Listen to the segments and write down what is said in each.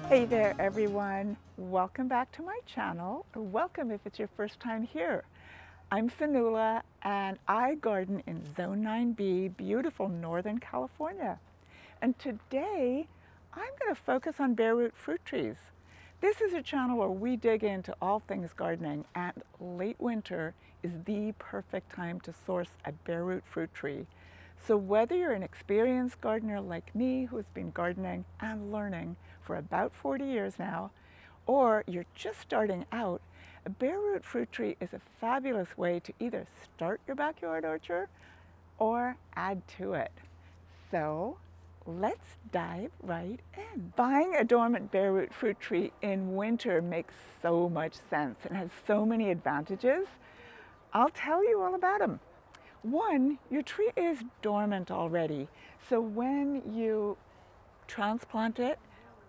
Hey there everyone, welcome back to my channel, or welcome if it's your first time here. I'm Fionuala and I garden in Zone 9B, beautiful Northern California. And today I'm going to focus on bare root fruit trees. This is a channel where we dig into all things gardening, and late winter is the perfect time to source a bare root fruit tree. So whether you're an experienced gardener like me who has been gardening and learning for about 40 years now, or you're just starting out, a bare root fruit tree is a fabulous way to either start your backyard orchard or add to it. So let's dive right in. Buying a dormant bare root fruit tree in winter makes so much sense and has so many advantages. I'll tell you all about them. One, your tree is dormant already, so when you transplant it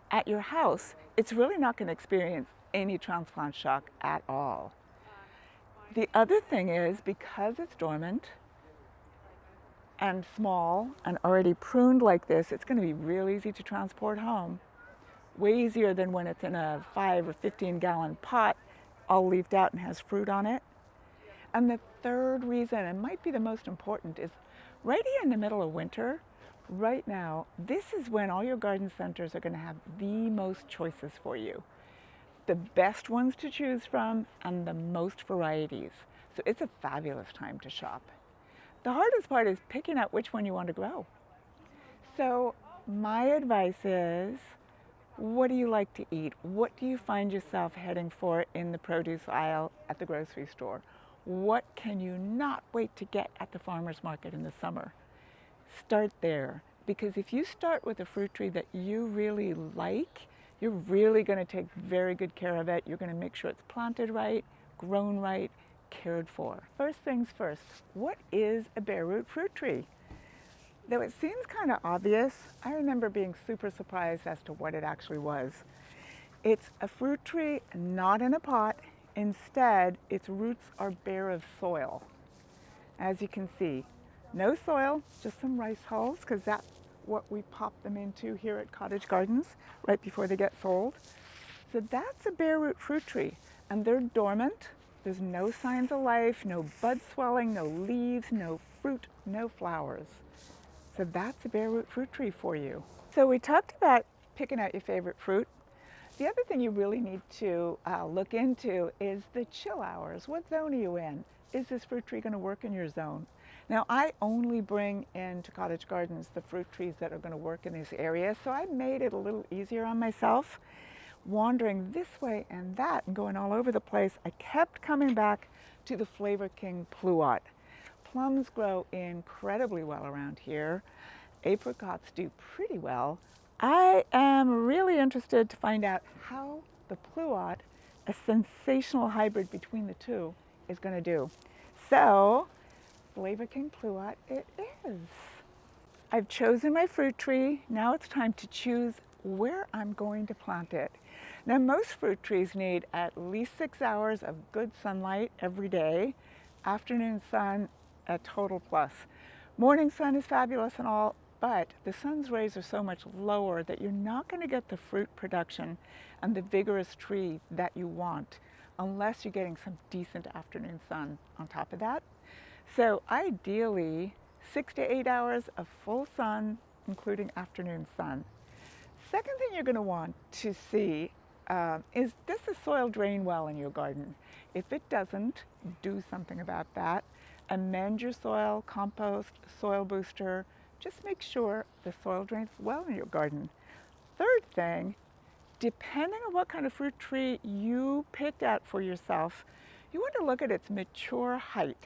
at your house, it's really not going to experience any transplant shock at all. The other thing is, because it's dormant and small and already pruned like this, it's going to be real easy to transport home. Way easier than when it's in a 5 or 15 gallon pot all leafed out and has fruit on it. And the third reason, and might be the most important, is right here in the middle of winter, right now, this is when all your garden centers are going to have the most choices for you. The best ones to choose from and the most varieties. So it's a fabulous time to shop. The hardest part is picking out which one you want to grow. So my advice is, what do you like to eat? What do you find yourself heading for in the produce aisle at the grocery store? What can you not wait to get at the farmer's market in the summer? Start there, because if you start with a fruit tree that you really like, you're really going to take very good care of it. You're going to make sure it's planted right, grown right, cared for. First things first, what is a bare root fruit tree? Though it seems kind of obvious, I remember being super surprised as to what it actually was. It's a fruit tree not in a pot. Instead, its roots are bare of soil. As you can see, no soil, just some rice hulls, because that's what we pop them into here at Cottage Gardens right before they get sold. So that's a bare root fruit tree, and they're dormant. There's no signs of life, no bud swelling, no leaves, no fruit, no flowers. So that's a bare root fruit tree for you. So we talked about picking out your favorite fruit. The other thing you really need to look into is the chill hours. What zone are you in? Is this fruit tree going to work in your zone? Now, I only bring into Cottage Gardens the fruit trees that are going to work in this area, so I made it a little easier on myself. Wandering this way and that and going all over the place, I kept coming back to the Flavor King Pluot. Plums grow incredibly well around here. Apricots do pretty well. I am really interested to find out how the Pluot, a sensational hybrid between the two, is going to do. So, Flavor King Pluot it is. I've chosen my fruit tree. Now it's time to choose where I'm going to plant it. Now, most fruit trees need at least 6 hours of good sunlight every day. Afternoon sun, a total plus. Morning sun is fabulous and all, but the sun's rays are so much lower that you're not going to get the fruit production and the vigorous tree that you want unless you're getting some decent afternoon sun on top of that. So ideally, 6 to 8 hours of full sun, including afternoon sun. Second thing you're going to want to see is, does the soil drain well in your garden? If it doesn't, do something about that. Amend your soil, compost, soil booster. Just make sure the soil drains well in your garden. Third thing, depending on what kind of fruit tree you picked out for yourself, you want to look at its mature height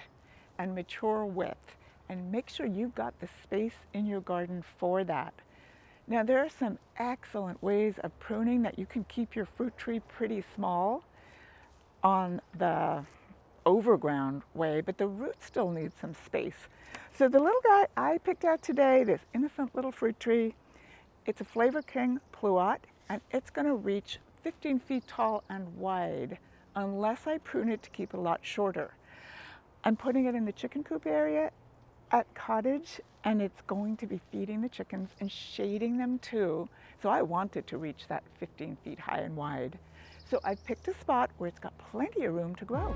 and mature width and make sure you've got the space in your garden for that. Now, there are some excellent ways of pruning that you can keep your fruit tree pretty small on the overground way, but the roots still need some space. So the little guy I picked out today, this innocent little fruit tree, it's a Flavor King Pluot, and it's going to reach 15 feet tall and wide unless I prune it to keep it a lot shorter. I'm putting it in the chicken coop area at Cottage, and it's going to be feeding the chickens and shading them too. So I wanted to reach that 15 feet high and wide. So I picked a spot where it's got plenty of room to grow.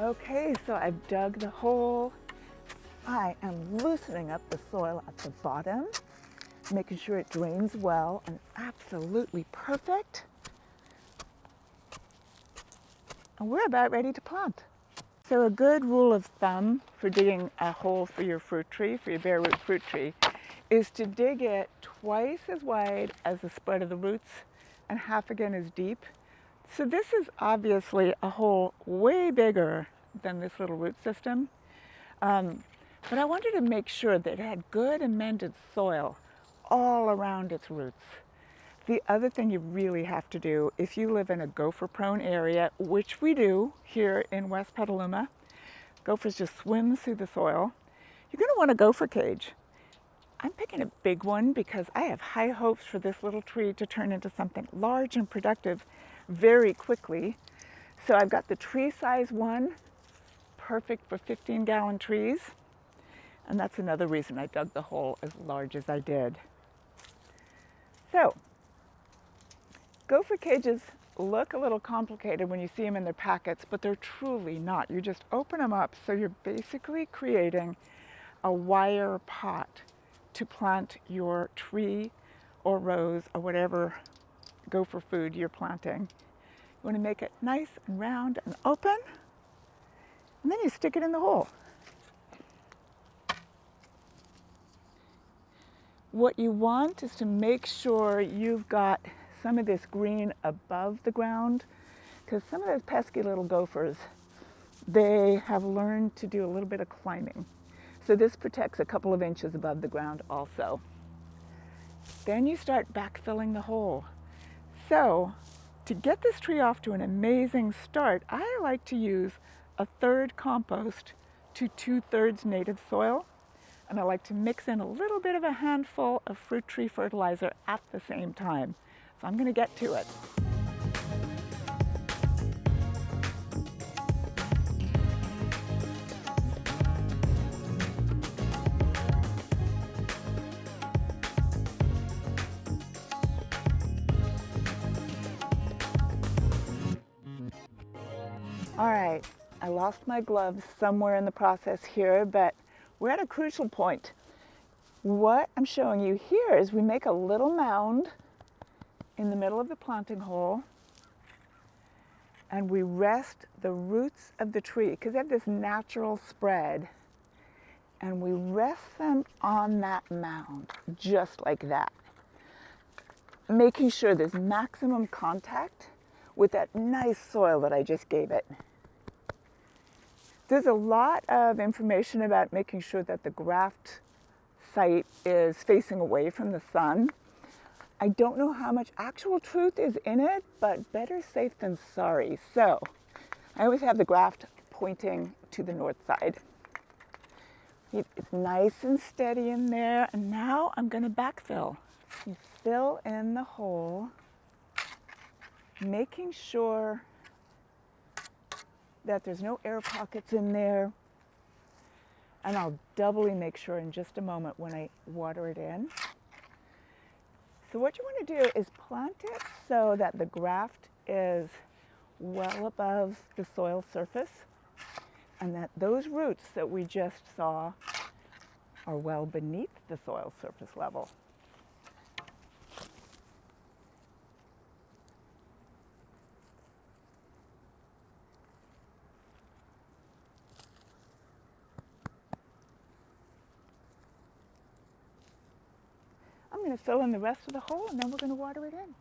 Okay, so I've dug the hole. I am loosening up the soil at the bottom, making sure it drains well and absolutely perfect. And we're about ready to plant. So a good rule of thumb for digging a hole for your fruit tree, for your bare root fruit tree, is to dig it twice as wide as the spread of the roots and half again as deep. So this is obviously a hole way bigger than this little root system. But I wanted to make sure that it had good amended soil all around its roots. The other thing you really have to do, if you live in a gopher-prone area, which we do here in West Petaluma, gophers just swim through the soil, you're going to want a gopher cage. I'm picking a big one because I have high hopes for this little tree to turn into something large and productive very quickly. So I've got the tree size one, perfect for 15-gallon trees. And that's another reason I dug the hole as large as I did. So, gopher cages look a little complicated when you see them in their packets, but they're truly not. You just open them up, so you're basically creating a wire pot to plant your tree or rose or whatever gopher food you're planting. You want to make it nice and round and open, and then you stick it in the hole. What you want is to make sure you've got some of this green above the ground, because some of those pesky little gophers, they have learned to do a little bit of climbing. So this protects a couple of inches above the ground also. Then you start backfilling the hole. So to get this tree off to an amazing start, I like to use 1/3 compost to 2/3 native soil. And I like to mix in a little bit of a handful of fruit tree fertilizer at the same time. So I'm going to get to it. All right, I lost my gloves somewhere in the process here, but we're at a crucial point. What I'm showing you here is we make a little mound in the middle of the planting hole, and we rest the roots of the tree, because they have this natural spread, and we rest them on that mound, just like that, making sure there's maximum contact with that nice soil that I just gave it. There's a lot of information about making sure that the graft site is facing away from the sun. I don't know how much actual truth is in it, but better safe than sorry. So I always have the graft pointing to the north side. It's nice and steady in there, and now I'm going to backfill. You fill in the hole, making sure that there's no air pockets in there. And I'll doubly make sure in just a moment when I water it in. So what you want to do is plant it so that the graft is well above the soil surface, and that those roots that we just saw are well beneath the soil surface level. I'm going to fill in the rest of the hole, and then we're going to water it in.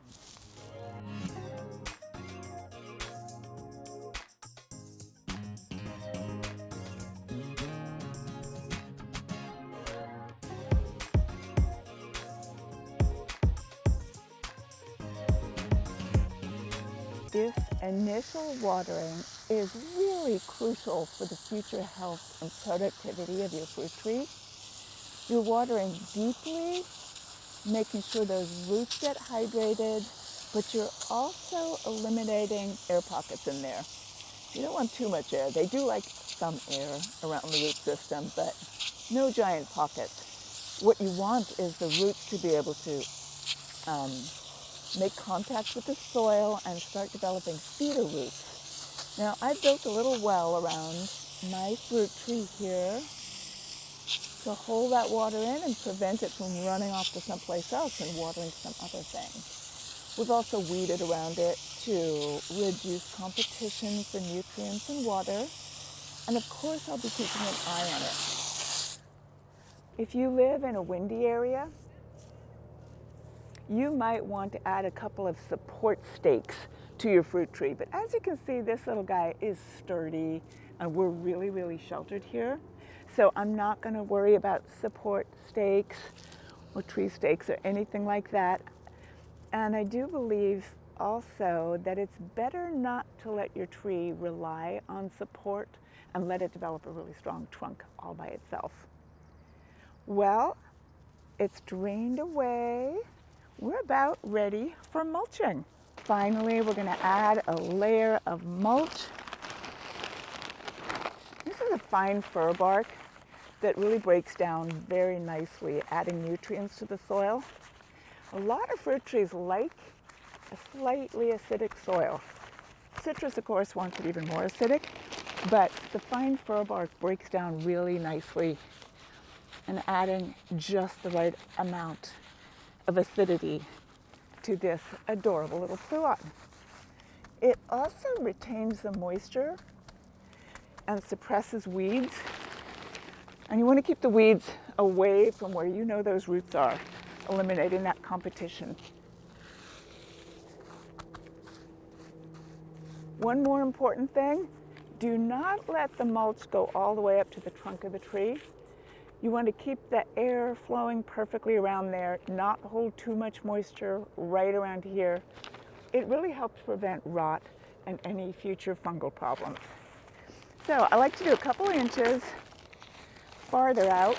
This initial watering is really crucial for the future health and productivity of your fruit tree. You're watering deeply, making sure those roots get hydrated, but you're also eliminating air pockets in there. You don't want too much air. They do like some air around the root system, but no giant pockets. What you want is the roots to be able to make contact with the soil and start developing feeder roots. Now, I've built a little well around my fruit tree here to hold that water in and prevent it from running off to someplace else and watering some other thing. We've also weeded around it to reduce competition for nutrients and water. And of course, I'll be keeping an eye on it. If you live in a windy area, you might want to add a couple of support stakes to your fruit tree. But as you can see, this little guy is sturdy and we're really, really sheltered here. So I'm not going to worry about support stakes or tree stakes or anything like that. And I do believe also that it's better not to let your tree rely on support and let it develop a really strong trunk all by itself. Well, it's drained away. We're about ready for mulching. Finally, we're going to add a layer of mulch. This is a fine fir bark that really breaks down very nicely, adding nutrients to the soil. A lot of fruit trees like a slightly acidic soil. Citrus, of course, wants it even more acidic, but the fine fir bark breaks down really nicely and adding just the right amount of acidity to this adorable little plant. It also retains the moisture and suppresses weeds. And you want to keep the weeds away from where you know those roots are, eliminating that competition. One more important thing, do not let the mulch go all the way up to the trunk of the tree. You want to keep the air flowing perfectly around there, not hold too much moisture right around here. It really helps prevent rot and any future fungal problems. So I like to do a couple inches farther out.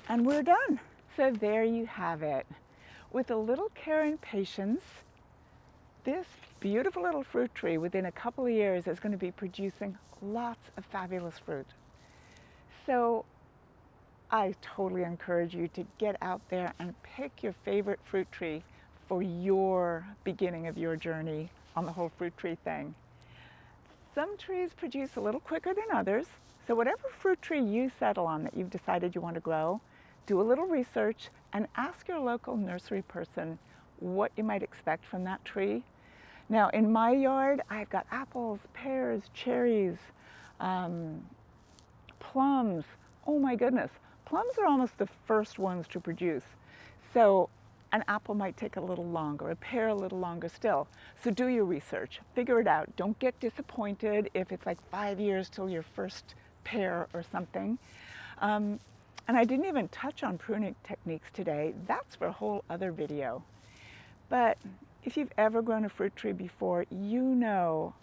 And we're done. So there you have it. With a little care and patience, this beautiful little fruit tree within a couple of years is going to be producing lots of fabulous fruit. So I totally encourage you to get out there and pick your favorite fruit tree for your beginning of your journey on the whole fruit tree thing. Some trees produce a little quicker than others, so whatever fruit tree you settle on that you've decided you want to grow, do a little research and ask your local nursery person what you might expect from that tree. Now in my yard, I've got apples, pears, cherries, plums. Oh my goodness, plums are almost the first ones to produce. So an apple might take a little longer, a pear a little longer still. So do your research, figure it out. Don't get disappointed if it's like 5 years till your first pear or something. And I didn't even touch on pruning techniques today. That's for a whole other video. But if you've ever grown a fruit tree before, you know,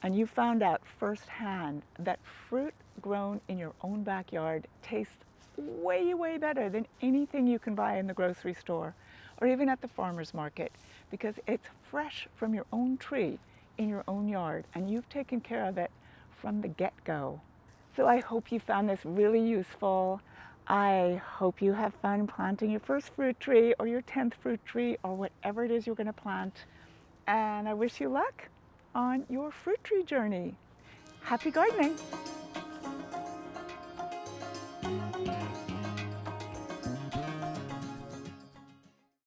and you found out firsthand that fruit grown in your own backyard tastes way, way better than anything you can buy in the grocery store or even at the farmer's market, because it's fresh from your own tree in your own yard and you've taken care of it from the get-go. So I hope you found this really useful. I hope you have fun planting your first fruit tree or your 10th fruit tree or whatever it is you're going to plant. And I wish you luck on your fruit tree journey. Happy gardening!